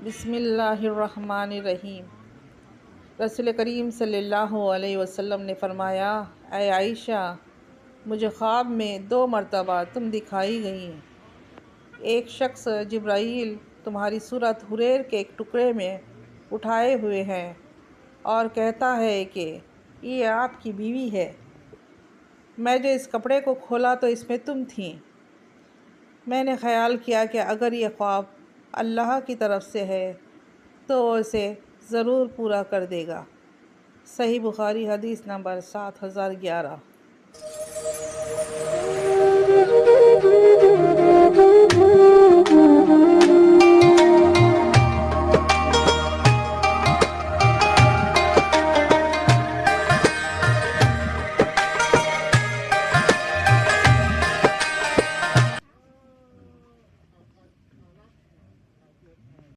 बिस्मिल्लाहिर्रहमानिर्रहीम। रसूल करीम सल्लल्लाहु अलैहि वसल्लम ने फ़रमाया, ऐ आयशा, मुझे ख्वाब में 2 मरतबा तुम दिखाई गई। एक शख्स जिब्राईल तुम्हारी सूरत हुरैर के एक टुकड़े में उठाए हुए हैं और कहता है कि ये आपकी बीवी है। मैं जो इस कपड़े को खोला तो इसमें तुम थीं। मैंने ख़याल किया कि अगर ये ख्वाब अल्लाह की तरफ से है तो इसे ज़रूर पूरा कर देगा। सही बुखारी हदीस नंबर 7011।